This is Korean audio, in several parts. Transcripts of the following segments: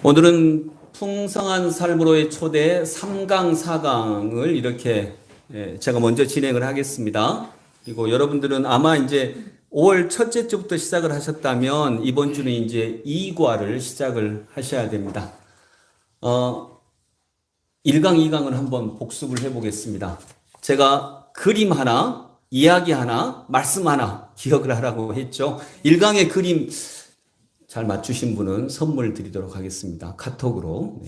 오늘은 풍성한 삶으로의 초대 3강, 4강을 이렇게 제가 먼저 진행을 하겠습니다. 그리고 여러분들은 아마 이제 5월 첫째 주부터 시작을 하셨다면 이번 주는 이제 2과를 시작을 하셔야 됩니다. 1강, 2강을 한번 복습을 해보겠습니다. 제가 그림 하나, 이야기 하나, 말씀 하나 기억을 하라고 했죠. 1강의 그림 잘 맞추신 분은 선물 드리도록 하겠습니다. 카톡으로.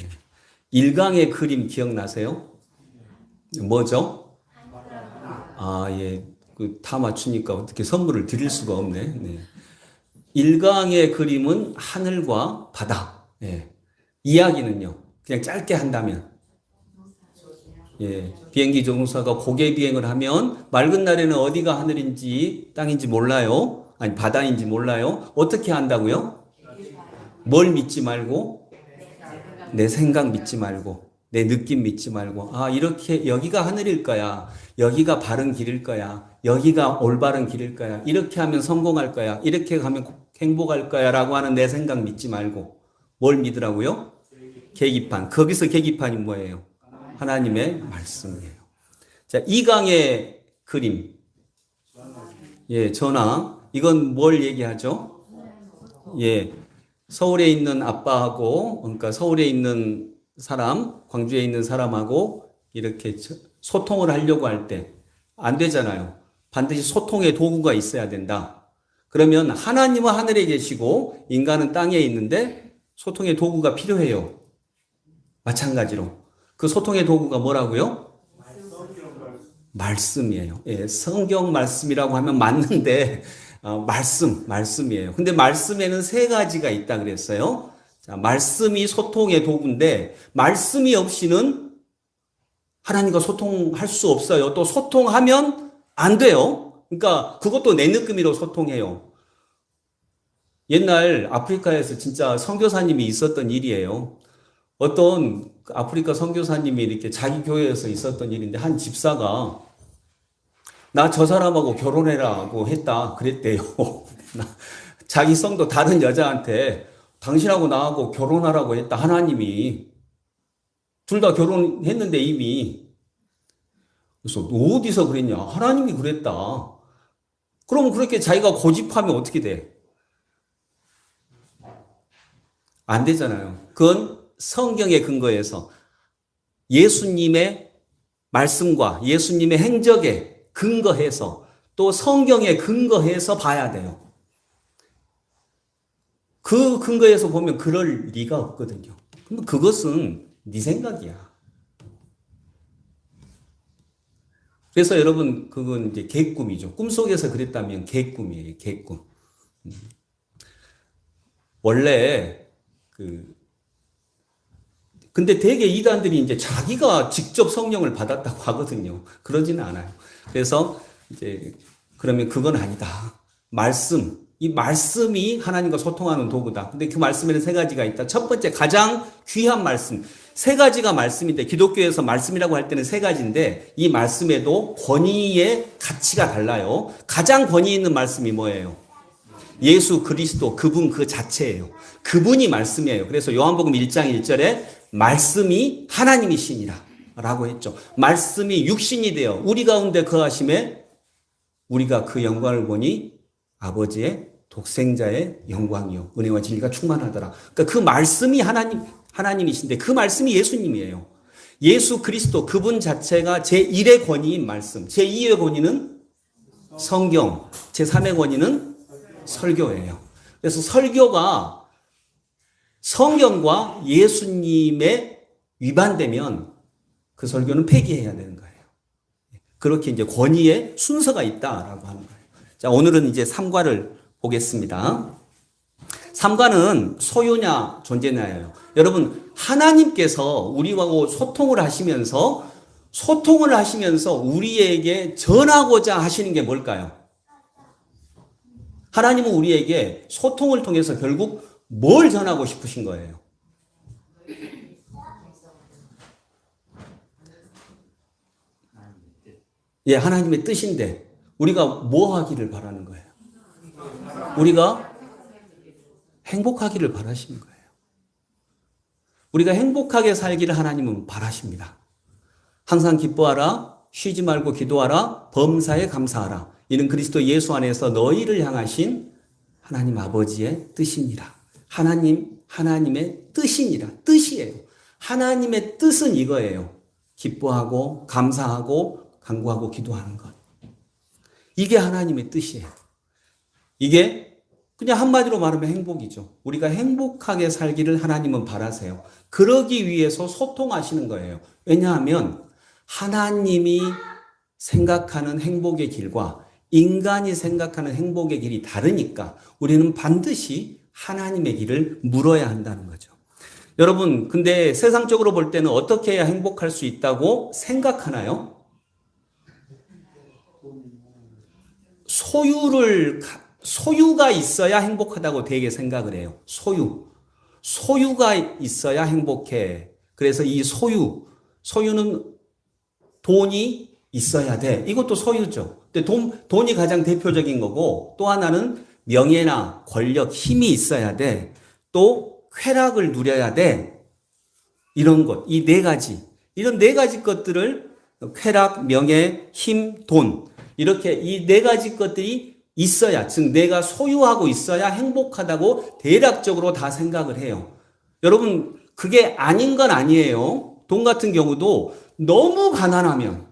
1강의 그림 기억나세요? 뭐죠? 예. 다 맞추니까 어떻게 선물을 드릴 수가 없네. 1강의 그림은 하늘과 바다. 이야기는요. 그냥 짧게 한다면. 비행기 조종사가 고개 비행을 하면 맑은 날에는 어디가 하늘인지 땅인지 몰라요. 아니 바다인지 몰라요. 어떻게 한다고요? 뭘 믿지 말고? 내 생각 믿지 말고, 내 느낌 믿지 말고, 이렇게 여기가 하늘일 거야. 여기가 바른 길일 거야. 여기가 올바른 길일 거야. 이렇게 하면 성공할 거야. 이렇게 가면 행복할 거야. 라고 하는 내 생각 믿지 말고, 뭘 믿으라고요? 계기판. 거기서 계기판이 뭐예요? 하나님의 말씀이에요. 자, 2강의 그림. 전화. 이건 뭘 얘기하죠? 서울에 있는 아빠하고, 그러니까 서울에 있는 사람, 광주에 있는 사람하고 이렇게 소통을 하려고 할 때 안 되잖아요. 반드시 소통의 도구가 있어야 된다. 그러면 하나님은 하늘에 계시고 인간은 땅에 있는데 소통의 도구가 필요해요. 마찬가지로. 그 소통의 도구가 뭐라고요? 말씀이에요. 성경 말씀이라고 하면 맞는데 말씀이에요. 근데 말씀에는 세 가지가 있다 그랬어요. 자, 말씀이 소통의 도구인데, 말씀이 없이는 하나님과 소통할 수 없어요. 또 소통하면 안 돼요. 그러니까 그것도 내 느낌으로 소통해요. 옛날 아프리카에서 진짜 선교사님이 있었던 일이에요. 어떤 아프리카 선교사님이 이렇게 자기 교회에서 있었던 일인데, 한 집사가 나 저 사람하고 결혼해라고 했다 그랬대요. 자기 성도 다른 여자한테 당신하고 나하고 결혼하라고 했다. 하나님이. 둘 다 결혼했는데 이미. 그래서 어디서 그랬냐? 하나님이 그랬다. 그럼 그렇게 자기가 고집하면 어떻게 돼? 안 되잖아요. 그건 성경의 근거에서 예수님의 말씀과 예수님의 행적에 근거해서 또 성경에 근거해서 봐야 돼요. 그 근거에서 보면 그럴 리가 없거든요. 그럼 그것은 네 생각이야. 그래서 여러분 그건 이제 개꿈이죠. 꿈속에서 그랬다면 개꿈이에요. 개꿈. 원래 근데 대개 이단들이 이제 자기가 직접 성령을 받았다고 하거든요. 그러지는 않아요. 그래서 이제 그러면 그건 아니다. 이 말씀이 하나님과 소통하는 도구다. 근데 그 말씀에는 세 가지가 있다. 첫 번째 가장 귀한 말씀. 세 가지가 말씀인데 기독교에서 말씀이라고 할 때는 세 가지인데 이 말씀에도 권위의 가치가 달라요. 가장 권위 있는 말씀이 뭐예요? 예수 그리스도 그분 그 자체예요. 그분이 말씀이에요. 그래서 요한복음 1장 1절에 말씀이 하나님이시니라 라고 했죠. 말씀이 육신이 되어 우리 가운데 거하심에 우리가 그 영광을 보니 아버지의 독생자의 영광이요 은혜와 진리가 충만하더라. 그러니까 그 말씀이 하나님이신데 그 말씀이 예수님이에요. 예수 그리스도 그분 자체가 제1의 권위인 말씀, 제2의 권위는 성경, 제3의 권위는 설교예요. 그래서 설교가 성경과 예수님에 위반되면 그 설교는 폐기해야 되는 거예요. 그렇게 이제 권위의 순서가 있다라고 하는 거예요. 자, 오늘은 이제 3과를 보겠습니다. 3과는 소유냐 존재냐예요. 여러분, 하나님께서 우리하고 소통을 하시면서 우리에게 전하고자 하시는 게 뭘까요? 하나님은 우리에게 소통을 통해서 결국 뭘 전하고 싶으신 거예요? 하나님의 뜻인데 우리가 뭐 하기를 바라는 거예요? 우리가 행복하기를 바라시는 거예요. 우리가 행복하게 살기를 하나님은 바라십니다. 항상 기뻐하라, 쉬지 말고 기도하라, 범사에 감사하라. 이는 그리스도 예수 안에서 너희를 향하신 하나님 아버지의 뜻이니라. 하나님의 뜻이니라. 뜻이에요. 하나님의 뜻은 이거예요. 기뻐하고 감사하고 간구하고 기도하는 것. 이게 하나님의 뜻이에요. 이게 그냥 한마디로 말하면 행복이죠. 우리가 행복하게 살기를 하나님은 바라세요. 그러기 위해서 소통하시는 거예요. 왜냐하면 하나님이 생각하는 행복의 길과 인간이 생각하는 행복의 길이 다르니까 우리는 반드시 하나님의 길을 물어야 한다는 거죠. 여러분, 근데 세상적으로 볼 때는 어떻게 해야 행복할 수 있다고 생각하나요? 소유가 있어야 행복하다고 되게 생각을 해요. 소유가 있어야 행복해. 그래서 이 소유는 돈이 있어야 돼. 이것도 소유죠. 근데 돈이 가장 대표적인 거고, 또 하나는 명예나 권력, 힘이 있어야 돼. 또 쾌락을 누려야 돼. 이런 것, 이 네 가지. 이런 네 가지 것들을 쾌락, 명예, 힘, 돈. 이렇게 이 네 가지 것들이 있어야, 즉 내가 소유하고 있어야 행복하다고 대략적으로 다 생각을 해요. 여러분, 그게 아닌 건 아니에요. 돈 같은 경우도 너무 가난하면,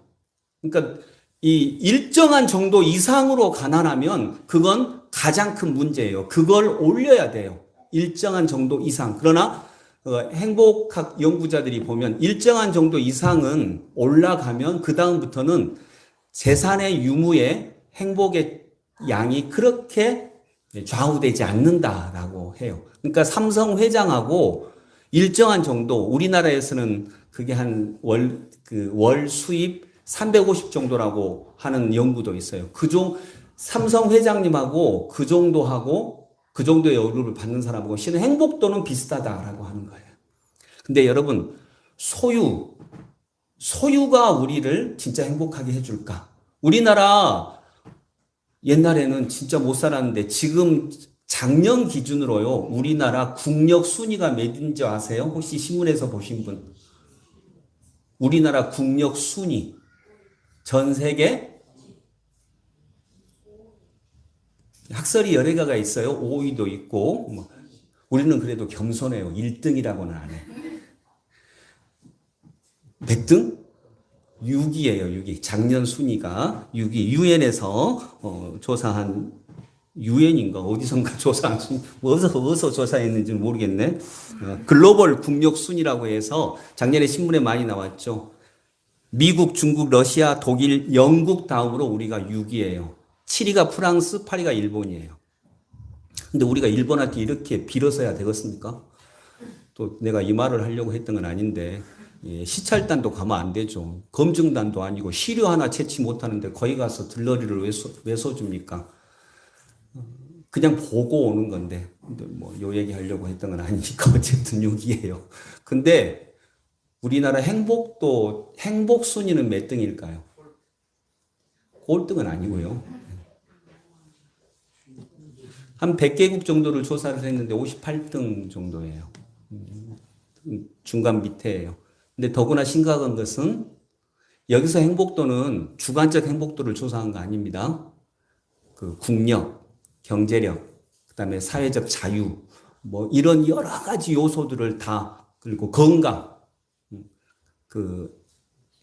그러니까 이 일정한 정도 이상으로 가난하면 그건 가장 큰 문제예요. 그걸 올려야 돼요. 일정한 정도 이상. 그러나 행복학 연구자들이 보면 일정한 정도 이상은 올라가면 그 다음부터는 재산의 유무에 행복의 양이 그렇게 좌우되지 않는다라고 해요. 그러니까 삼성 회장하고 일정한 정도, 우리나라에서는 그게 한 월 수입 350 정도라고 하는 연구도 있어요. 삼성 회장님하고 그 정도의 월급을 받는 사람하고 실은 행복도는 비슷하다라고 하는 거예요. 근데 여러분, 소유가 우리를 진짜 행복하게 해줄까? 우리나라 옛날에는 진짜 못 살았는데 지금 작년 기준으로요, 우리나라 국력 순위가 몇인지 아세요? 혹시 신문에서 보신 분? 우리나라 국력 순위. 전 세계 학설이 여러 개가 있어요. 5위도 있고. 우리는 그래도 겸손해요. 1등이라고는 안 해. 몇 등? 6위예요, 6위. 작년 순위가 6위. 유엔에서 조사한, 유엔인가 어디선가 조사한 순위, 어디서 조사했는지 모르겠네. 글로벌 국력 순위라고 해서 작년에 신문에 많이 나왔죠. 미국, 중국, 러시아, 독일, 영국 다음으로 우리가 6위예요. 7위가 프랑스, 8위가 일본이에요. 근데 우리가 일본한테 이렇게 빌어서야 되겠습니까? 또 내가 이 말을 하려고 했던 건 아닌데, 시찰단도 가면 안 되죠. 검증단도 아니고 시료 하나 채취 못하는데 거기 가서 들러리를 왜 써줍니까? 그냥 보고 오는 건데, 요 얘기 하려고 했던 건 아니니까 어쨌든 6위예요. 근데 우리나라 행복 순위는 몇 등일까요? 꼴등은 아니고요. 한 100개국 정도를 조사를 했는데 58등 정도예요. 중간 밑에예요. 근데 더구나 심각한 것은 여기서 행복도는 주관적 행복도를 조사한 거 아닙니다. 그 국력, 경제력, 그다음에 사회적 자유, 이런 여러 가지 요소들을 그리고 건강,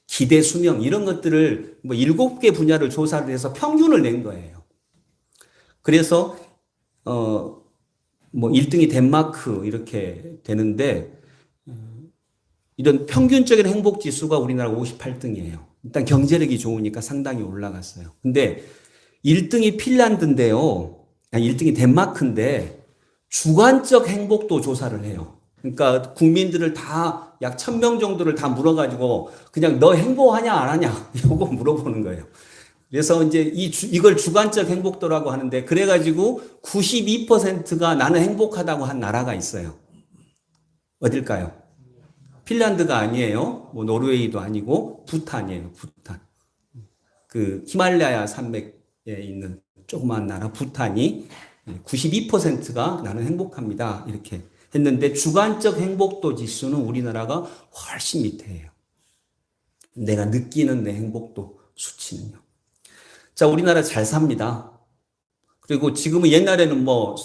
기대 수명, 이런 것들을 7개 분야를 조사를 해서 평균을 낸 거예요. 그래서 1등이 덴마크 이렇게 되는데, 이런 평균적인 행복 지수가 우리나라 58등이에요. 일단 경제력이 좋으니까 상당히 올라갔어요. 근데 1등이 핀란드인데요. 1등이 덴마크인데 주관적 행복도 조사를 해요. 그러니까 국민들을 약 1000명 정도를 다 물어가지고 그냥 너 행복하냐 안 하냐 이거 물어보는 거예요. 그래서 이제 이걸 주관적 행복도라고 하는데, 그래가지고 92%가 나는 행복하다고 한 나라가 있어요. 어딜까요? 핀란드가 아니에요. 노르웨이도 아니고 부탄이에요. 부탄. 그 히말라야 산맥에 있는 조그만 나라 부탄이 92%가 나는 행복합니다. 이렇게 했는데 주관적 행복도 지수는 우리나라가 훨씬 밑에예요. 내가 느끼는 내 행복도 수치는요. 자, 우리나라 잘 삽니다. 그리고 지금은 옛날에는 뭐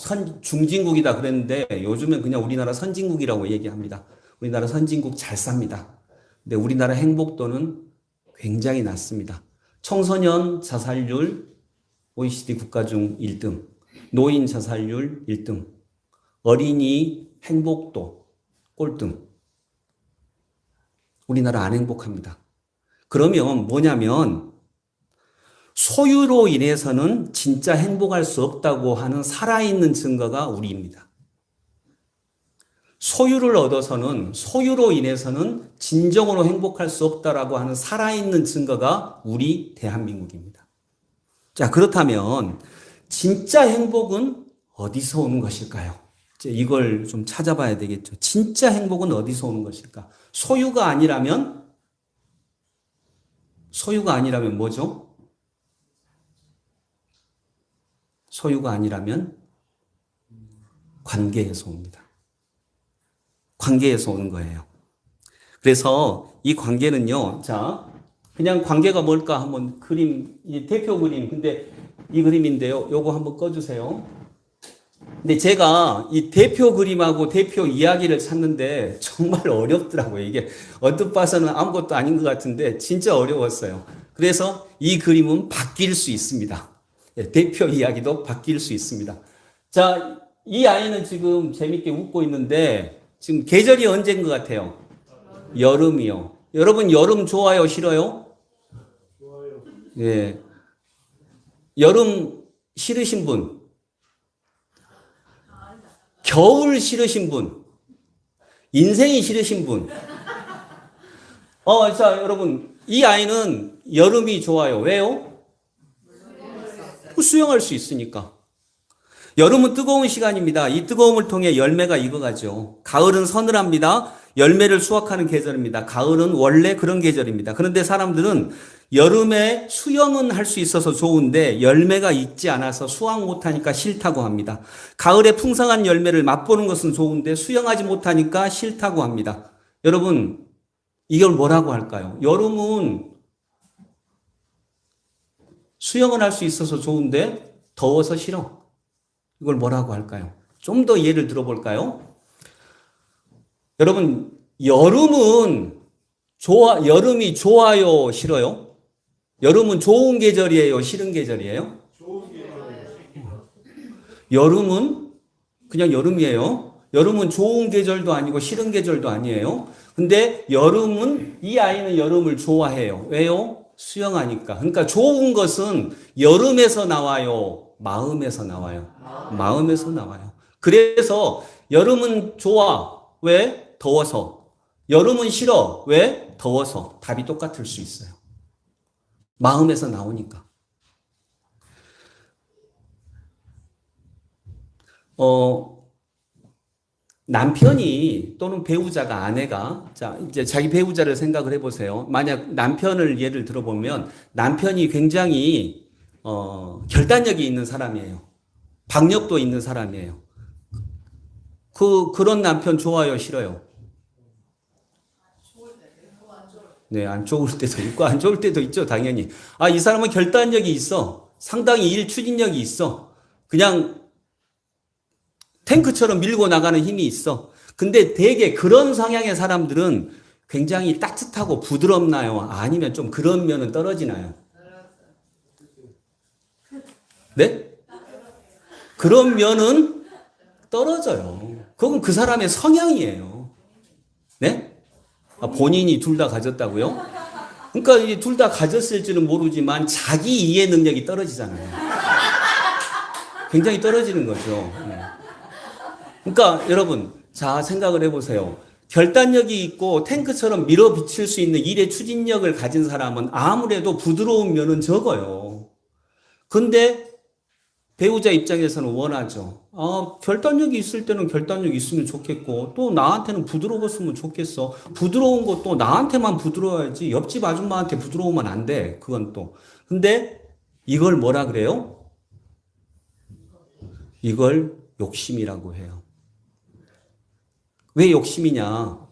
중진국이다 그랬는데 요즘엔 그냥 우리나라 선진국이라고 얘기합니다. 우리나라 선진국 잘 삽니다. 근데 우리나라 행복도는 굉장히 낮습니다. 청소년 자살률 OECD 국가 중 1등, 노인 자살률 1등, 어린이 행복도 꼴등. 우리나라 안 행복합니다. 그러면 뭐냐면 소유로 인해서는 진짜 행복할 수 없다고 하는 살아있는 증거가 우리입니다. 소유를 얻어서는 소유로 인해서는 진정으로 행복할 수 없다라고 하는 살아있는 증거가 우리 대한민국입니다. 자, 그렇다면 진짜 행복은 어디서 오는 것일까요? 이제 이걸 좀 찾아봐야 되겠죠. 진짜 행복은 어디서 오는 것일까? 소유가 아니라면 뭐죠? 소유가 아니라면 관계에서 옵니다. 관계에서 오는 거예요. 그래서 이 관계는요, 자, 그냥 관계가 뭘까 한번 그림, 이 대표 그림, 근데 이 그림인데요. 요거 한번 꺼주세요. 근데 제가 이 대표 그림하고 대표 이야기를 찾는데 정말 어렵더라고요. 이게 언뜻 봐서는 아무것도 아닌 것 같은데 진짜 어려웠어요. 그래서 이 그림은 바뀔 수 있습니다. 대표 이야기도 바뀔 수 있습니다. 자, 이 아이는 지금 재밌게 웃고 있는데 지금 계절이 언제인 것 같아요? 여름이요. 여러분 여름 좋아요, 싫어요? 좋아요. 예. 여름 싫으신 분? 겨울 싫으신 분? 인생이 싫으신 분? 자, 여러분, 이 아이는 여름이 좋아요. 왜요? 수영할 수 있으니까. 여름은 뜨거운 시간입니다. 이 뜨거움을 통해 열매가 익어가죠. 가을은 서늘합니다. 열매를 수확하는 계절입니다. 가을은 원래 그런 계절입니다. 그런데 사람들은 여름에 수영은 할 수 있어서 좋은데 열매가 익지 않아서 수확 못하니까 싫다고 합니다. 가을에 풍성한 열매를 맛보는 것은 좋은데 수영하지 못하니까 싫다고 합니다. 여러분, 이걸 뭐라고 할까요? 여름은 수영을 할 수 있어서 좋은데 더워서 싫어. 이걸 뭐라고 할까요? 좀 더 예를 들어볼까요? 여러분, 여름이 좋아요, 싫어요? 여름은 좋은 계절이에요, 싫은 계절이에요? 좋은 계절이에요. 여름은 그냥 여름이에요. 여름은 좋은 계절도 아니고 싫은 계절도 아니에요. 근데 이 아이는 여름을 좋아해요. 왜요? 수영하니까. 그러니까 좋은 것은 여름에서 나와요? 마음에서 나와요? 마음에서 나와요. 그래서 여름은 좋아. 왜? 더워서. 여름은 싫어. 왜? 더워서. 답이 똑같을 수 있어요. 마음에서 나오니까. 남편이 또는 배우자가 아내가 자 이제 자기 배우자를 생각을 해보세요. 만약 남편을 예를 들어보면 남편이 굉장히 결단력이 있는 사람이에요. 박력도 있는 사람이에요. 그런 남편 좋아요, 싫어요? 네, 안 좋을 때도 있고 안 좋을 때도 있죠, 당연히. 이 사람은 결단력이 있어. 상당히 일 추진력이 있어. 그냥 탱크처럼 밀고 나가는 힘이 있어. 근데 되게 그런 성향의 사람들은 굉장히 따뜻하고 부드럽나요? 아니면 좀 그런 면은 떨어지나요? 네? 그런 면은 떨어져요. 그건 그 사람의 성향이에요. 네? 본인이 둘 다 가졌다고요? 그러니까 이게 둘 다 가졌을지는 모르지만 자기 이해 능력이 떨어지잖아요. 굉장히 떨어지는 거죠. 그러니까 여러분, 자 생각을 해보세요. 결단력이 있고 탱크처럼 밀어붙일 수 있는 일의 추진력을 가진 사람은 아무래도 부드러운 면은 적어요. 근데 배우자 입장에서는 원하죠. 결단력이 있을 때는 결단력이 있으면 좋겠고 또 나한테는 부드러웠으면 좋겠어. 부드러운 것도 나한테만 부드러워야지 옆집 아줌마한테 부드러우면 안 돼. 그건 또. 근데 이걸 뭐라 그래요? 이걸 욕심이라고 해요. 왜 욕심이냐?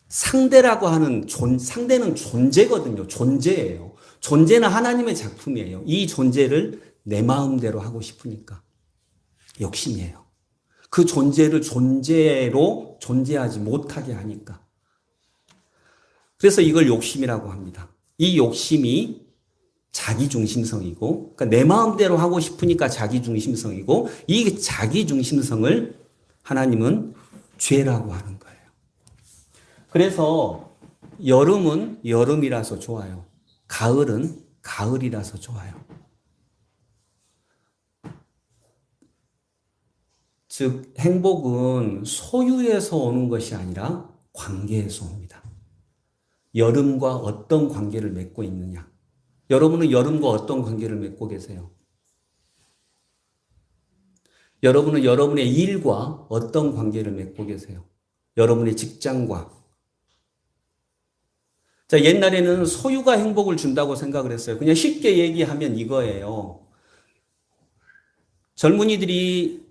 상대라고 하는 상대는 존재거든요. 존재예요. 존재는 하나님의 작품이에요. 이 존재를 내 마음대로 하고 싶으니까 욕심이에요. 그 존재를 존재로 존재하지 못하게 하니까. 그래서 이걸 욕심이라고 합니다. 이 욕심이 자기중심성이고, 그러니까 내 마음대로 하고 싶으니까 자기중심성이고, 이 자기중심성을 하나님은 죄라고 하는 거예요. 그래서 여름은 여름이라서 좋아요. 가을은 가을이라서 좋아요. 즉, 행복은 소유에서 오는 것이 아니라 관계에서 옵니다. 여름과 어떤 관계를 맺고 있느냐. 여러분은 여름과 어떤 관계를 맺고 계세요? 여러분은 여러분의 일과 어떤 관계를 맺고 계세요? 여러분의 직장과. 자, 옛날에는 소유가 행복을 준다고 생각을 했어요. 그냥 쉽게 얘기하면 이거예요. 젊은이들이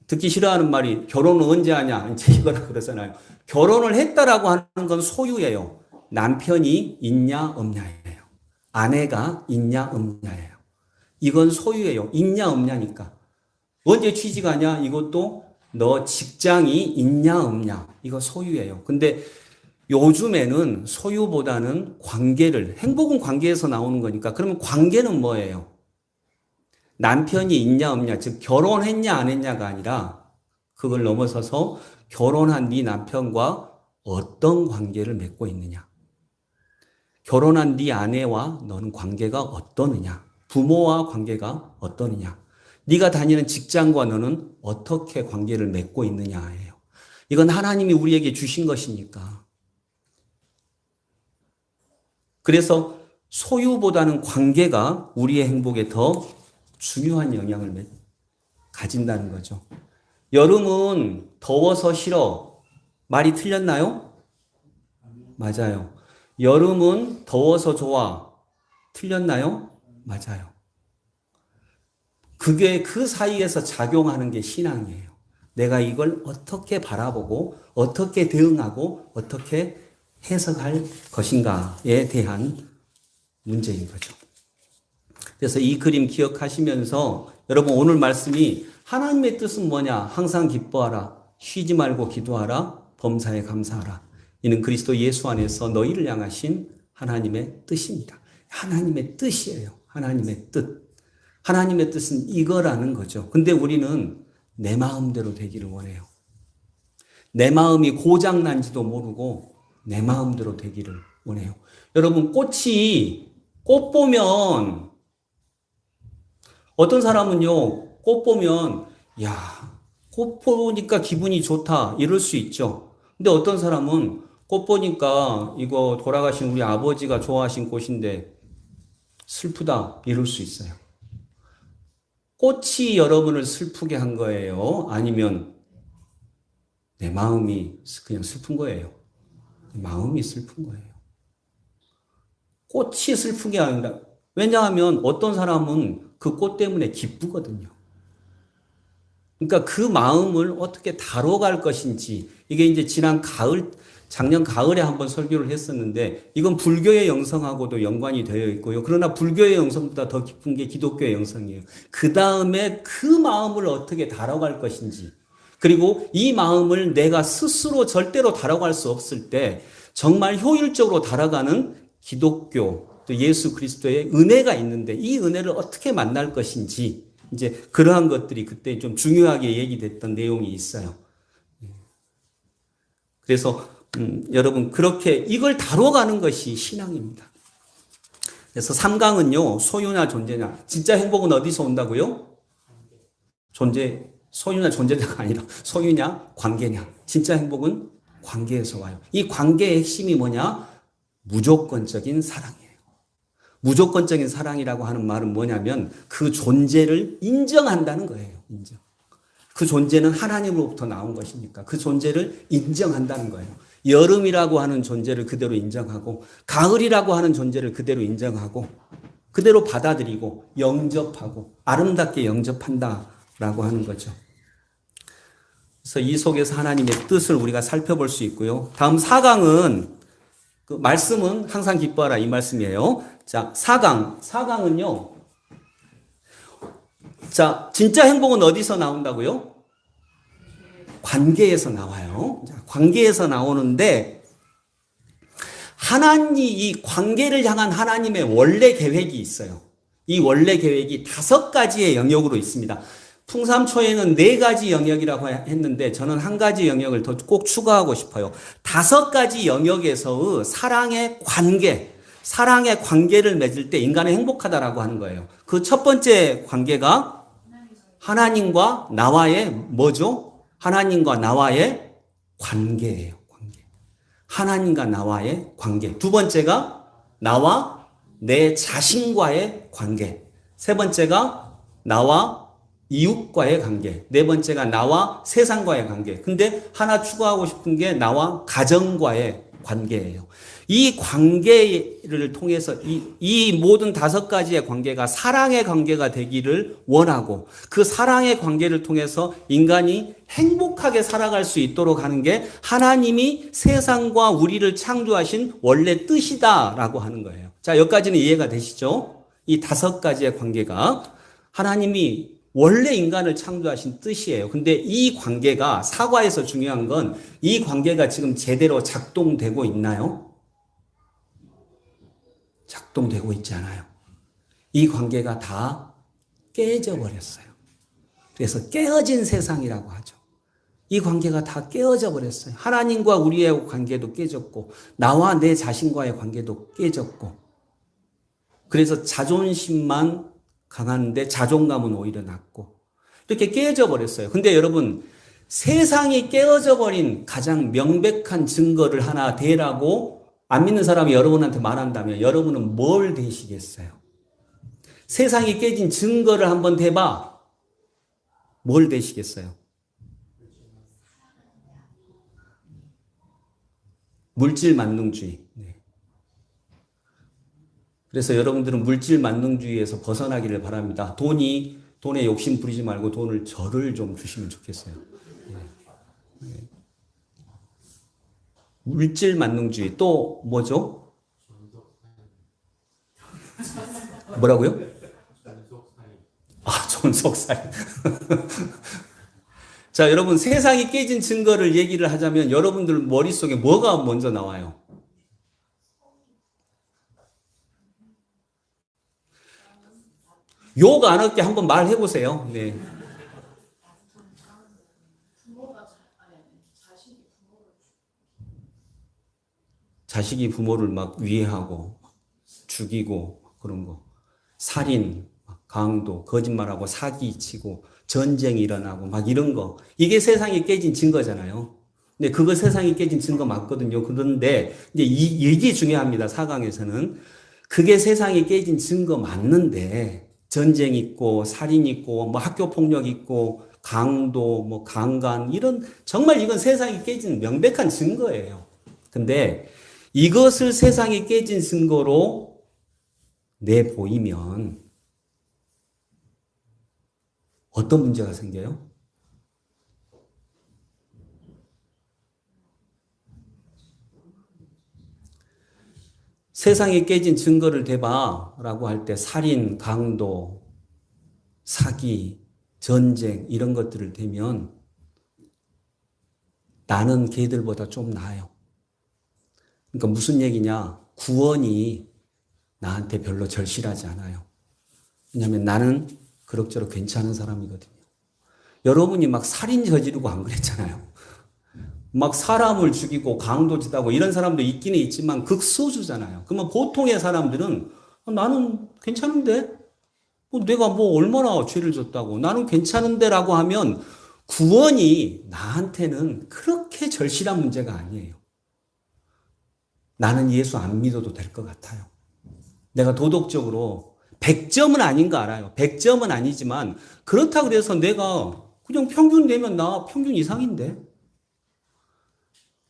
듣기 싫어하는 말이 결혼은 언제 하냐? 이제 이거라 그러잖아요. 결혼을 했다라고 하는 건 소유예요. 남편이 있냐 없냐예요. 아내가 있냐 없냐예요. 이건 소유예요. 있냐 없냐니까. 언제 취직하냐? 이것도 너 직장이 있냐 없냐. 이거 소유예요. 근데 요즘에는 소유보다는 관계를, 행복은 관계에서 나오는 거니까 그러면 관계는 뭐예요? 남편이 있냐 없냐, 즉 결혼했냐 안 했냐가 아니라 그걸 넘어서서 결혼한 네 남편과 어떤 관계를 맺고 있느냐. 결혼한 네 아내와 너는 관계가 어떠느냐. 부모와 관계가 어떠느냐. 네가 다니는 직장과 너는 어떻게 관계를 맺고 있느냐예요. 이건 하나님이 우리에게 주신 것이니까. 그래서 소유보다는 관계가 우리의 행복에 더 중요한 영향을 가진다는 거죠. 여름은 더워서 싫어. 말이 틀렸나요? 맞아요. 여름은 더워서 좋아. 틀렸나요? 맞아요. 그게 그 사이에서 작용하는 게 신앙이에요. 내가 이걸 어떻게 바라보고 어떻게 대응하고 어떻게 해석할 것인가에 대한 문제인 거죠. 그래서 이 그림 기억하시면서 여러분 오늘 말씀이 하나님의 뜻은 뭐냐? 항상 기뻐하라. 쉬지 말고 기도하라. 범사에 감사하라. 이는 그리스도 예수 안에서 너희를 향하신 하나님의 뜻입니다. 하나님의 뜻이에요. 하나님의 뜻. 하나님의 뜻은 이거라는 거죠. 근데 우리는 내 마음대로 되기를 원해요. 내 마음이 고장난지도 모르고 내 마음대로 되기를 원해요. 여러분 꽃 보면 어떤 사람은요, 꽃 보면, 야, 꽃 보니까 기분이 좋다, 이럴 수 있죠. 근데 어떤 사람은 꽃 보니까 이거 돌아가신 우리 아버지가 좋아하신 꽃인데 슬프다, 이럴 수 있어요. 꽃이 여러분을 슬프게 한 거예요? 아니면 내 마음이 그냥 슬픈 거예요? 마음이 슬픈 거예요. 꽃이 슬픈 게 아니라, 왜냐하면 어떤 사람은 그 꽃 때문에 기쁘거든요. 그러니까 그 마음을 어떻게 다뤄갈 것인지, 이게 이제 작년 가을에 한번 설교를 했었는데, 이건 불교의 영성하고도 연관이 되어 있고요. 그러나 불교의 영성보다 더 깊은 게 기독교의 영성이에요. 그 다음에 그 마음을 어떻게 다뤄갈 것인지, 그리고 이 마음을 내가 스스로 절대로 다뤄갈 수 없을 때, 정말 효율적으로 다뤄가는 기독교, 또 예수 그리스도의 은혜가 있는데 이 은혜를 어떻게 만날 것인지 이제 그러한 것들이 그때 좀 중요하게 얘기됐던 내용이 있어요. 그래서 여러분 그렇게 이걸 다뤄가는 것이 신앙입니다. 그래서 3강은요. 소유냐 존재냐. 진짜 행복은 어디서 온다고요? 소유냐 존재냐가 아니라 소유냐 관계냐. 진짜 행복은 관계에서 와요. 이 관계의 핵심이 뭐냐? 무조건적인 사랑이에요. 무조건적인 사랑이라고 하는 말은 뭐냐면 그 존재를 인정한다는 거예요. 인정. 그 존재는 하나님으로부터 나온 것이니까 그 존재를 인정한다는 거예요. 여름이라고 하는 존재를 그대로 인정하고 가을이라고 하는 존재를 그대로 인정하고 그대로 받아들이고 영접하고 아름답게 영접한다라고 하는 거죠. 그래서 이 속에서 하나님의 뜻을 우리가 살펴볼 수 있고요. 다음 4강은 그 말씀은 항상 기뻐하라 이 말씀이에요. 자, 4강은요. 자, 진짜 행복은 어디서 나온다고요? 관계에서 나와요. 자, 관계에서 나오는데 이 관계를 향한 하나님의 원래 계획이 있어요. 이 원래 계획이 5가지의 영역으로 있습니다. 풍삼초에는 4가지 영역이라고 했는데 저는 한 가지 영역을 더 꼭 추가하고 싶어요. 5가지 영역에서의 사랑의 관계를 맺을 때 인간은 행복하다라고 하는 거예요. 그 첫 번째 관계가 하나님과 나와의 뭐죠? 하나님과 나와의 관계예요. 하나님과 나와의 관계. 두 번째가 나와 내 자신과의 관계. 세 번째가 나와 이웃과의 관계. 네 번째가 나와 세상과의 관계. 근데 하나 추가하고 싶은 게 나와 가정과의 관계예요. 이 관계를 통해서 이 모든 5가지의 관계가 사랑의 관계가 되기를 원하고 그 사랑의 관계를 통해서 인간이 행복하게 살아갈 수 있도록 하는 게 하나님이 세상과 우리를 창조하신 원래 뜻이다라고 하는 거예요. 자, 여기까지는 이해가 되시죠? 이 5가지의 관계가 하나님이 원래 인간을 창조하신 뜻이에요. 근데 이 관계가 사과에서 중요한 건 이 관계가 지금 제대로 작동되고 있나요? 작동되고 있지 않아요. 이 관계가 다 깨져 버렸어요. 그래서 깨어진 세상이라고 하죠. 이 관계가 다 깨어져 버렸어요. 하나님과 우리의 관계도 깨졌고 나와 내 자신과의 관계도 깨졌고 그래서 자존심만 강한데 자존감은 오히려 낮고 이렇게 깨어져 버렸어요. 근데 여러분 세상이 깨어져 버린 가장 명백한 증거를 하나 대라고 안 믿는 사람이 여러분한테 말한다면 여러분은 뭘 대시겠어요? 세상이 깨진 증거를 한번 대봐. 뭘 대시겠어요? 물질 만능주의. 네. 그래서 여러분들은 물질 만능주의에서 벗어나기를 바랍니다. 돈에 욕심 부리지 말고 돈을 저를 좀 주시면 좋겠어요. 네. 물질 만능주의. 또 뭐죠? 뭐라고요? 존속사이. 자, 여러분 세상이 깨진 증거를 얘기를 하자면 여러분들 머릿속에 뭐가 먼저 나와요? 욕 안 할게 한번 말해보세요. 네. 자식이 부모를 막 위해하고 죽이고 그런 거. 살인, 강도, 거짓말하고 사기치고 전쟁이 일어나고 막 이런 거. 이게 세상이 깨진 증거잖아요. 근데 그거 세상이 깨진 증거 맞거든요. 그런데 이제 이게 중요합니다. 4강에서는. 그게 세상이 깨진 증거 맞는데 전쟁 있고 살인 있고 뭐 학교 폭력 있고 강도 뭐 강간 이런 정말 이건 세상이 깨진 명백한 증거예요. 근데 이것을 세상이 깨진 증거로 내보이면 어떤 문제가 생겨요? 세상이 깨진 증거를 대봐라고 할 때 살인, 강도, 사기, 전쟁 이런 것들을 대면 나는 걔들보다 좀 나아요. 그러니까 무슨 얘기냐? 구원이 나한테 별로 절실하지 않아요. 왜냐하면 나는 그럭저럭 괜찮은 사람이거든요. 여러분이 막 살인 저지르고 안 그랬잖아요. 막 사람을 죽이고 강도짓하고 이런 사람도 있기는 있지만 극소수잖아요. 그러면 보통의 사람들은 나는 괜찮은데? 내가 뭐 얼마나 죄를 졌다고 나는 괜찮은데 라고 하면 구원이 나한테는 그렇게 절실한 문제가 아니에요. 나는 예수 안 믿어도 될 것 같아요. 내가 도덕적으로 100점은 아닌 거 알아요. 100점은 아니지만 그렇다고 해서 내가 그냥 평균 내면 나 평균 이상인데.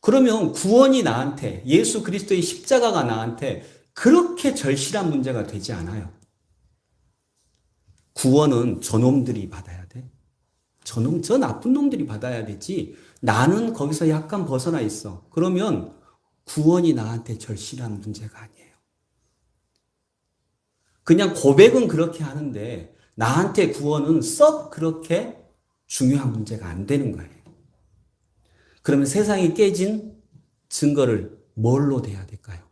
그러면 구원이 나한테 예수 그리스도의 십자가가 나한테 그렇게 절실한 문제가 되지 않아요. 구원은 저놈들이 받아야 돼. 저 나쁜 놈들이 받아야 되지. 나는 거기서 약간 벗어나 있어. 그러면 구원이 나한테 절실한 문제가 아니에요. 그냥 고백은 그렇게 하는데 나한테 구원은 썩 그렇게 중요한 문제가 안 되는 거예요. 그러면 세상이 깨진 증거를 뭘로 대야 될까요?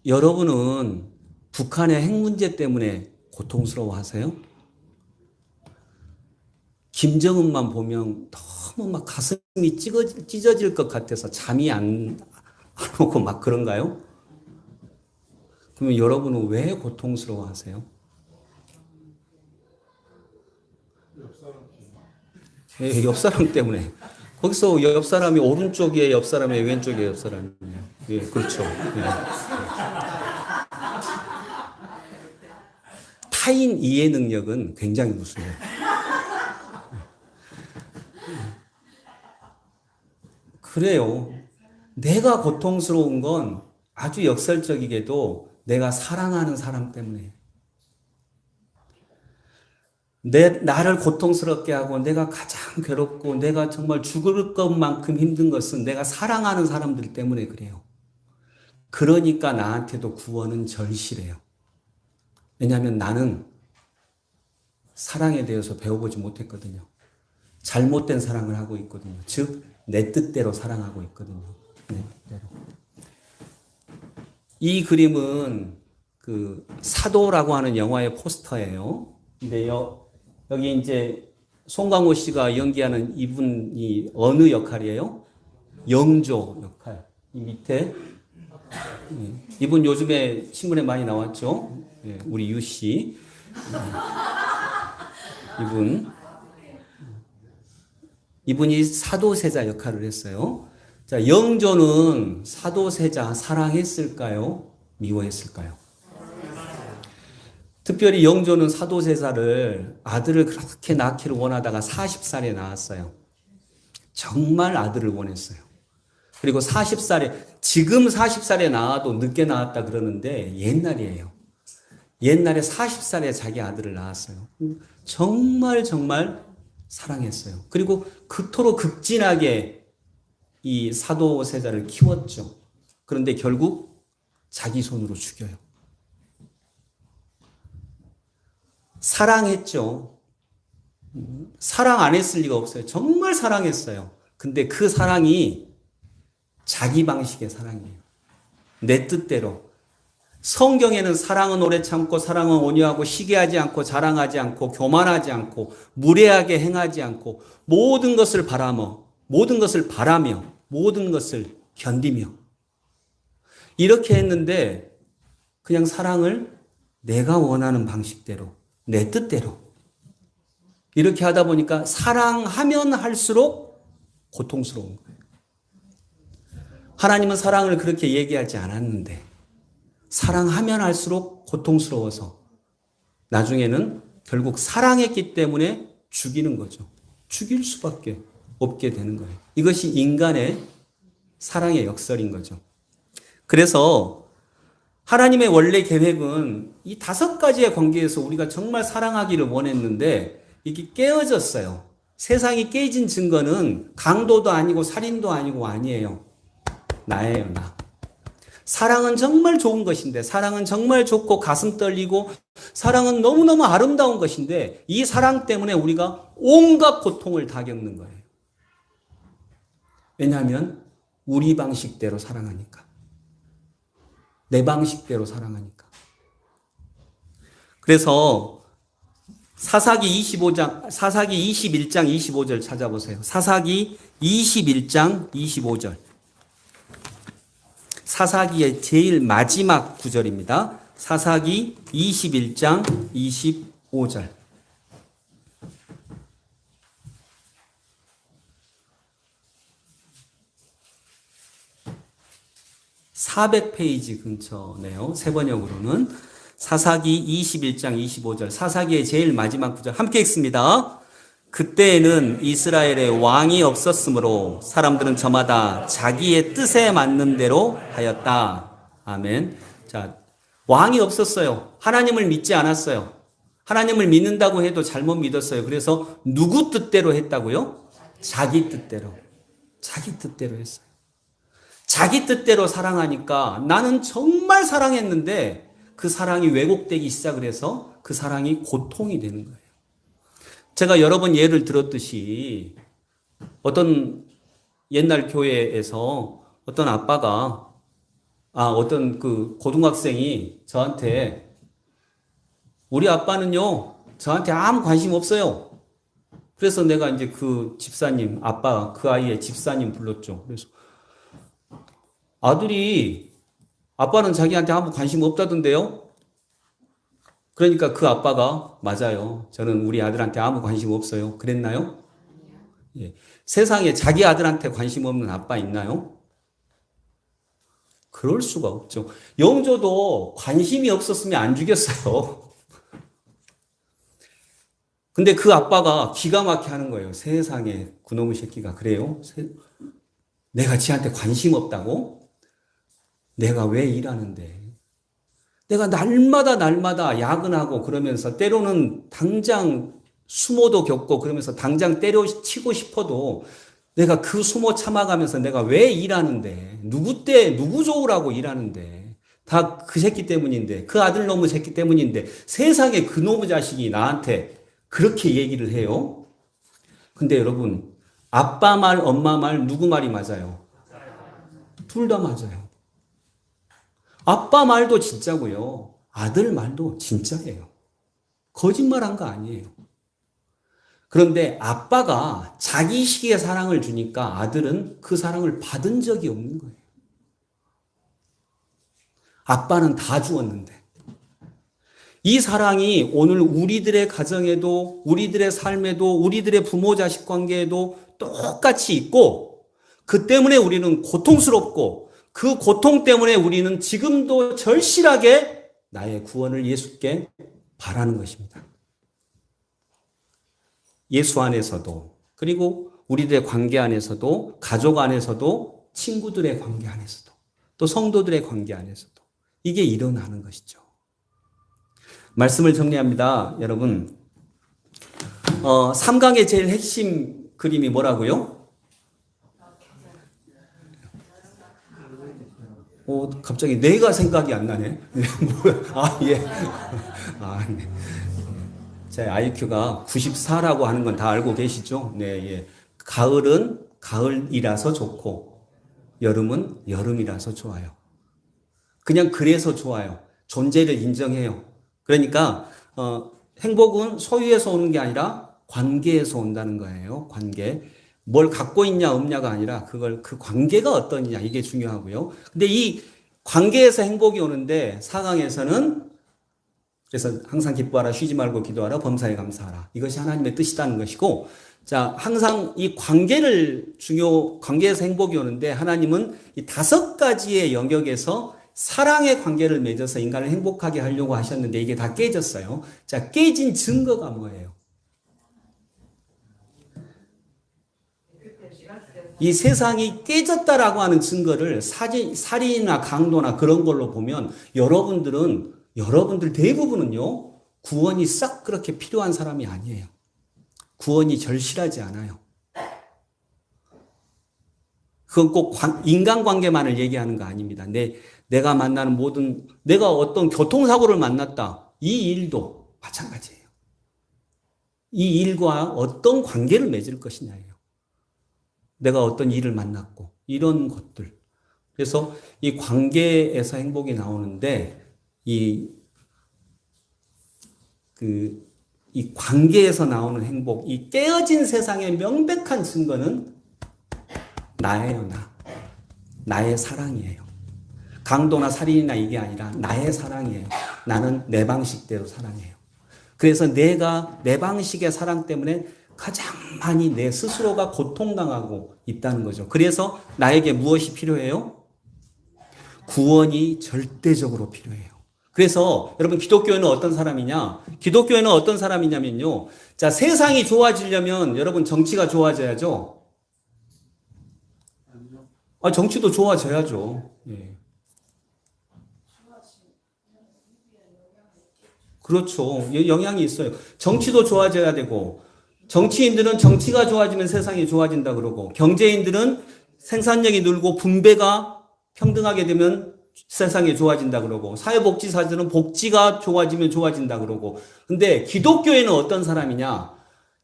여러분은 북한의 핵 문제 때문에 고통스러워 하세요? 김정은만 보면 너무 막 가슴이 찢어질 것 같아서 잠이 안 오고 막 그런가요? 그러면 여러분은 왜 고통스러워 하세요? 옆 사람 때문에. 거기서 옆 사람이 오른쪽에 옆 사람이 왼쪽에 옆 사람이에요. 예, 그렇죠. 예. 타인 이해 능력은 굉장히 우수해요. 그래요. 내가 고통스러운 건 아주 역설적이게도 내가 사랑하는 사람 때문에. 나를 고통스럽게 하고 내가 가장 괴롭고 내가 정말 죽을 것만큼 힘든 것은 내가 사랑하는 사람들 때문에 그래요. 그러니까 나한테도 구원은 절실해요. 왜냐하면 나는 사랑에 대해서 배워보지 못했거든요. 잘못된 사랑을 하고 있거든요. 즉, 내 뜻대로 사랑하고 있거든요. 내 뜻대로. 이 그림은 그 사도라고 하는 영화의 포스터예요. 근데 여기 이제 송강호 씨가 연기하는 이분이 어느 역할이에요? 영조 역할. 이 밑에 이분 요즘에 신문에 많이 나왔죠. 우리 유 씨. 이분이 사도세자 역할을 했어요. 자, 영조는 사도세자 사랑했을까요? 미워했을까요? 특별히 영조는 사도세자를 아들을 그렇게 낳기를 원하다가 40살에 낳았어요. 정말 아들을 원했어요. 그리고 40살에, 지금 40살에 낳아도 늦게 낳았다 그러는데 옛날이에요. 옛날에 40살에 자기 아들을 낳았어요. 정말 사랑했어요. 그리고 그토록 극진하게 이 사도세자를 키웠죠. 그런데 결국 자기 손으로 죽여요. 사랑했죠. 사랑 안 했을 리가 없어요. 정말 사랑했어요. 근데 그 사랑이 자기 방식의 사랑이에요. 내 뜻대로. 성경에는 사랑은 오래 참고 사랑은 온유하고 시기하지 않고 자랑하지 않고 교만하지 않고 무례하게 행하지 않고 모든 것을 바라며 모든 것을 견디며 이렇게 했는데 그냥 사랑을 내가 원하는 방식대로 내 뜻대로 이렇게 하다 보니까 사랑하면 할수록 고통스러운 거예요. 하나님은 사랑을 그렇게 얘기하지 않았는데 사랑하면 할수록 고통스러워서 나중에는 결국 사랑했기 때문에 죽이는 거죠. 죽일 수밖에 없게 되는 거예요. 이것이 인간의 사랑의 역설인 거죠. 그래서 하나님의 원래 계획은 이 5가지의 관계에서 우리가 정말 사랑하기를 원했는데 이게 깨어졌어요. 세상이 깨진 증거는 강도도 아니고 살인도 아니에요. 나예요, 나. 사랑은 정말 좋은 것인데, 사랑은 정말 좋고 가슴 떨리고, 사랑은 너무너무 아름다운 것인데, 이 사랑 때문에 우리가 온갖 고통을 다 겪는 거예요. 왜냐하면 우리 방식대로 사랑하니까. 내 방식대로 사랑하니까. 그래서 사사기 21장 25절 찾아보세요. 사사기 21장 25절. 사사기의 제일 마지막 구절입니다. 사사기 21장 25절. (400페이지) 근처네요. 세번역으로는 사사기 21장 25절. 사사기의 제일 마지막 구절 함께 읽습니다. 그때에는 이스라엘에 왕이 없었으므로 사람들은 저마다 자기의 뜻에 맞는 대로 하였다. 아멘. 자, 왕이 없었어요. 하나님을 믿지 않았어요. 하나님을 믿는다고 해도 잘못 믿었어요. 그래서 누구 뜻대로 했다고요? 자기 뜻대로. 자기 뜻대로 했어요. 자기 뜻대로 사랑하니까 나는 정말 사랑했는데 그 사랑이 왜곡되기 시작을 해서 그 사랑이 고통이 되는 거예요. 제가 여러 번 예를 들었듯이 어떤 옛날 교회에서 어떤 아빠가 어떤 그 고등학생이 저한테 우리 아빠는요 저한테 아무 관심 없어요. 그래서 내가 이제 그 집사님 아빠 그 아이의 집사님 불렀죠. 그래서 아빠는 자기한테 아무 관심 없다던데요. 그러니까 그 아빠가 맞아요. 저는 우리 아들한테 아무 관심 없어요. 그랬나요? 예. 세상에 자기 아들한테 관심 없는 아빠 있나요? 그럴 수가 없죠. 영조도 관심이 없었으면 안 죽였어요. 근데 그 아빠가 기가 막히게 하는 거예요. 세상에 그놈의 새끼가 그래요? 내가 지한테 관심 없다고? 내가 왜 일하는데? 내가 날마다 야근하고 그러면서 때로는 당장 수모도 겪고 그러면서 당장 때려치고 싶어도 내가 그 수모 참아가면서 내가 왜 일하는데? 누구 좋으라고 일하는데? 다 그 새끼 때문인데, 그 아들 놈의 새끼 때문인데, 세상에 그 놈의 자식이 나한테 그렇게 얘기를 해요? 근데 여러분, 아빠 말, 엄마 말, 누구 말이 맞아요? 둘 다 맞아요. 아빠 말도 진짜고요. 아들 말도 진짜예요. 거짓말한 거 아니에요. 그런데 아빠가 자기식의 사랑을 주니까 아들은 그 사랑을 받은 적이 없는 거예요. 아빠는 다 주었는데. 이 사랑이 오늘 우리들의 가정에도, 우리들의 삶에도, 우리들의 부모 자식 관계에도 똑같이 있고, 그 때문에 우리는 고통스럽고, 그 고통 때문에 우리는 지금도 절실하게 나의 구원을 예수께 바라는 것입니다. 예수 안에서도, 그리고 우리들의 관계 안에서도, 가족 안에서도, 친구들의 관계 안에서도, 또 성도들의 관계 안에서도 이게 일어나는 것이죠. 말씀을 정리합니다. 여러분, 3강의 제일 핵심 그림이 뭐라고요? 갑자기 내가 생각이 안 나네. 예. 네. 제 IQ가 94라고 하는 건 다 알고 계시죠? 네, 예. 가을은 가을이라서 좋고, 여름은 여름이라서 좋아요. 그냥 그래서 좋아요. 존재를 인정해요. 그러니까, 행복은 소유에서 오는 게 아니라 관계에서 온다는 거예요. 관계. 뭘 갖고 있냐, 없냐가 아니라 그 관계가 어떠냐, 이게 중요하고요. 근데 이 관계에서 행복이 오는데, 4강에서는 그래서 항상 기뻐하라, 쉬지 말고 기도하라, 범사에 감사하라. 이것이 하나님의 뜻이라는 것이고, 자, 항상 이 관계에서 행복이 오는데, 하나님은 이 5가지의 영역에서 사랑의 관계를 맺어서 인간을 행복하게 하려고 하셨는데, 이게 다 깨졌어요. 자, 깨진 증거가 뭐예요? 이 세상이 깨졌다라고 하는 증거를 살인이나 강도나 그런 걸로 보면 여러분들 대부분은요, 구원이 싹 그렇게 필요한 사람이 아니에요. 구원이 절실하지 않아요. 그건 꼭 인간관계만을 얘기하는 거 아닙니다. 내가 만나는 내가 어떤 교통사고를 만났다. 이 일도 마찬가지예요. 이 일과 어떤 관계를 맺을 것이냐예요. 내가 어떤 일을 만났고, 이런 것들. 그래서 이 관계에서 행복이 나오는데, 이 관계에서 나오는 행복, 이 깨어진 세상의 명백한 증거는 나예요, 나의 사랑이에요. 강도나 살인이나 이게 아니라 나의 사랑이에요. 나는 내 방식대로 사랑해요. 그래서 내가 내 방식의 사랑 때문에 가장 많이 내 스스로가 고통당하고 있다는 거죠. 그래서 나에게 무엇이 필요해요? 구원이 절대적으로 필요해요. 그래서 여러분, 기독교회는 어떤 사람이냐? 기독교회는 어떤 사람이냐면요. 자, 세상이 좋아지려면 여러분 정치가 좋아져야죠. 정치도 좋아져야죠. 예. 그렇죠. 영향이 있어요. 정치도 좋아져야 되고, 정치인들은 정치가 좋아지면 세상이 좋아진다 그러고, 경제인들은 생산력이 늘고 분배가 평등하게 되면 세상이 좋아진다 그러고, 사회복지사들은 복지가 좋아지면 좋아진다 그러고. 근데 기독교에는 어떤 사람이냐?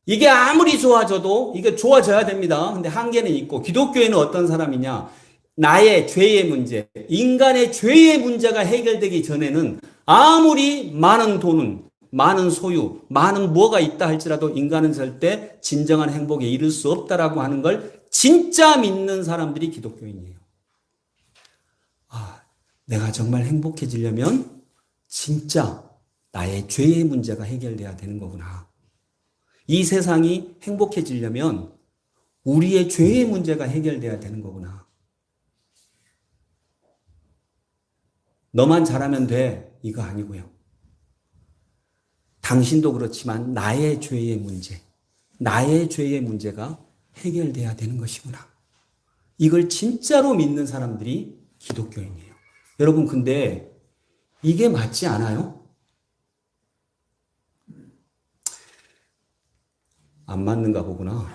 이게 아무리 좋아져도 이게 좋아져야 됩니다. 근데 한계는 있고, 기독교에는 어떤 사람이냐? 나의 죄의 문제, 인간의 죄의 문제가 해결되기 전에는 아무리 많은 돈은, 많은 소유, 많은 뭐가 있다 할지라도 인간은 절대 진정한 행복에 이를 수 없다라고 하는 걸 진짜 믿는 사람들이 기독교인이에요. 아, 내가 정말 행복해지려면 진짜 나의 죄의 문제가 해결돼야 되는 거구나. 이 세상이 행복해지려면 우리의 죄의 문제가 해결돼야 되는 거구나. 너만 잘하면 돼. 이거 아니고요. 당신도 그렇지만 나의 죄의 문제, 나의 죄의 문제가 해결돼야 되는 것이구나. 이걸 진짜로 믿는 사람들이 기독교인이에요. 여러분, 근데 이게 맞지 않아요? 안 맞는가 보구나.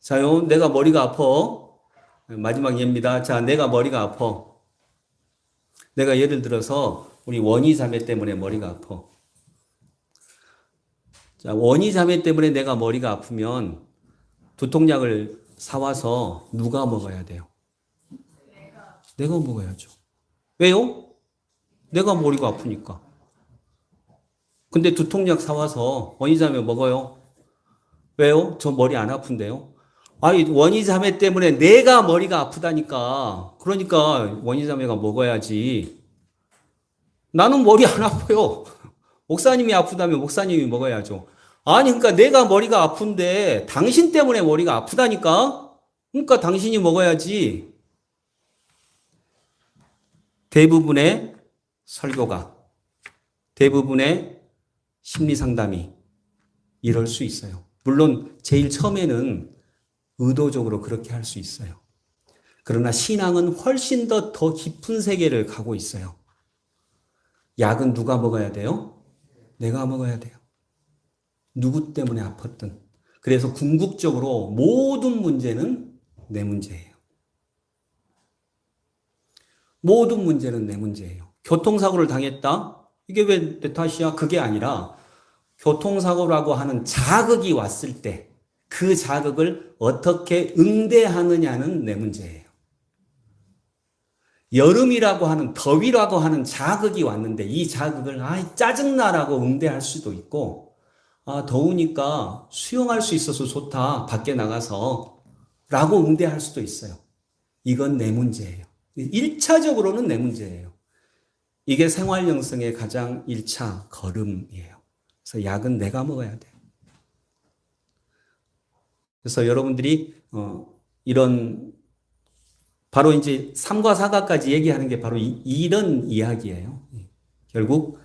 자요, 내가 머리가 아파. 마지막 예입니다. 자, 내가 머리가 아파. 내가 예를 들어서 우리 원희 자매 때문에 머리가 아파. 자, 원희 자매 때문에 내가 머리가 아프면 두통약을 사와서 누가 먹어야 돼요? 내가 먹어야죠. 왜요? 내가 머리가 아프니까. 근데 두통약 사와서 원희 자매 먹어요. 왜요? 저 머리 안 아픈데요? 아니, 원희 자매 때문에 내가 머리가 아프다니까. 그러니까 원희 자매가 먹어야지. 나는 머리 안 아파요. 목사님이 아프다면 목사님이 먹어야죠. 아니, 그러니까 내가 머리가 아픈데 당신 때문에 머리가 아프다니까? 그러니까 당신이 먹어야지. 대부분의 설교가, 대부분의 심리 상담이 이럴 수 있어요. 물론 제일 처음에는 의도적으로 그렇게 할 수 있어요. 그러나 신앙은 훨씬 더 깊은 세계를 가고 있어요. 약은 누가 먹어야 돼요? 내가 먹어야 돼요. 누구 때문에 아팠든. 그래서 궁극적으로 모든 문제는 내 문제예요. 모든 문제는 내 문제예요. 교통사고를 당했다? 이게 왜 내 탓이야? 그게 아니라 교통사고라고 하는 자극이 왔을 때 그 자극을 어떻게 응대하느냐는 내 문제예요. 여름이라고 하는, 더위라고 하는 자극이 왔는데 이 자극을 짜증나라고 응대할 수도 있고, 더우니까 수영할 수 있어서 좋다, 밖에 나가서 라고 응대할 수도 있어요. 이건 내 문제예요. 1차적으로는 내 문제예요. 이게 생활 영성의 가장 1차 걸음이에요. 그래서 약은 내가 먹어야 돼요. 그래서 여러분들이 이런 바로 이제 3과 4가까지 얘기하는 게 바로 이런 이야기예요. 결국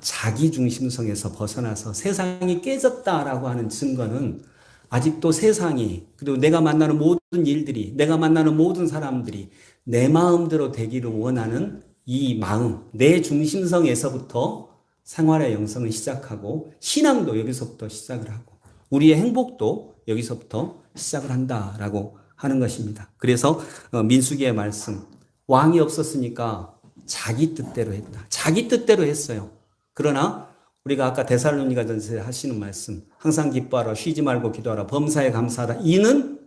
자기 중심성에서 벗어나서 세상이 깨졌다라고 하는 증거는 아직도 세상이, 그리고 내가 만나는 모든 일들이, 내가 만나는 모든 사람들이 내 마음대로 되기를 원하는 이 마음, 내 중심성에서부터 생활의 영성을 시작하고 신앙도 여기서부터 시작을 하고 우리의 행복도 여기서부터 시작을 한다라고 하는 것입니다. 그래서 민수기의 말씀, 왕이 없었으니까 자기 뜻대로 했다. 자기 뜻대로 했어요. 그러나 우리가 아까 데살로니가전서에 하시는 말씀, 항상 기뻐하라, 쉬지 말고 기도하라, 범사에 감사하라. 이는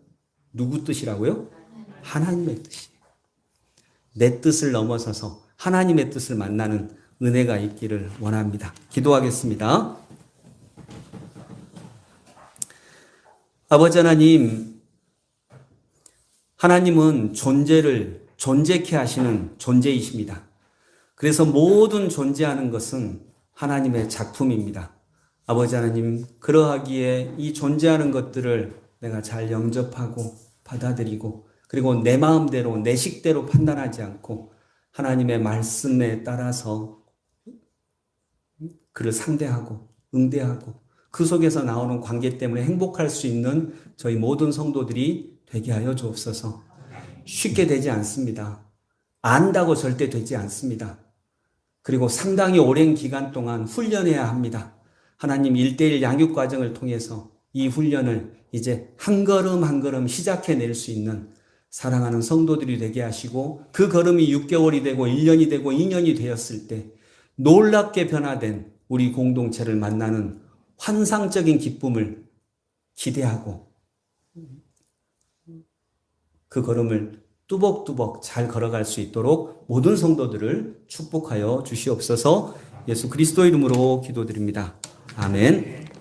누구 뜻이라고요? 하나님의 뜻이에요. 내 뜻을 넘어서서 하나님의 뜻을 만나는 은혜가 있기를 원합니다. 기도하겠습니다. 아버지 하나님, 하나님은 존재를 존재케 하시는 존재이십니다. 그래서 모든 존재하는 것은 하나님의 작품입니다. 아버지 하나님, 그러하기에 이 존재하는 것들을 내가 잘 영접하고 받아들이고 그리고 내 마음대로 내 식대로 판단하지 않고 하나님의 말씀에 따라서 그를 상대하고 응대하고 그 속에서 나오는 관계 때문에 행복할 수 있는 저희 모든 성도들이 되게 하여 주옵소서. 쉽게 되지 않습니다. 안다고 절대 되지 않습니다. 그리고 상당히 오랜 기간 동안 훈련해야 합니다. 하나님 1:1 양육 과정을 통해서 이 훈련을 이제 한 걸음 한 걸음 시작해낼 수 있는 사랑하는 성도들이 되게 하시고, 그 걸음이 6개월이 되고 1년이 되고 2년이 되었을 때 놀랍게 변화된 우리 공동체를 만나는 환상적인 기쁨을 기대하고 그 걸음을 뚜벅뚜벅 잘 걸어갈 수 있도록 모든 성도들을 축복하여 주시옵소서. 예수 그리스도 이름으로 기도드립니다. 아멘.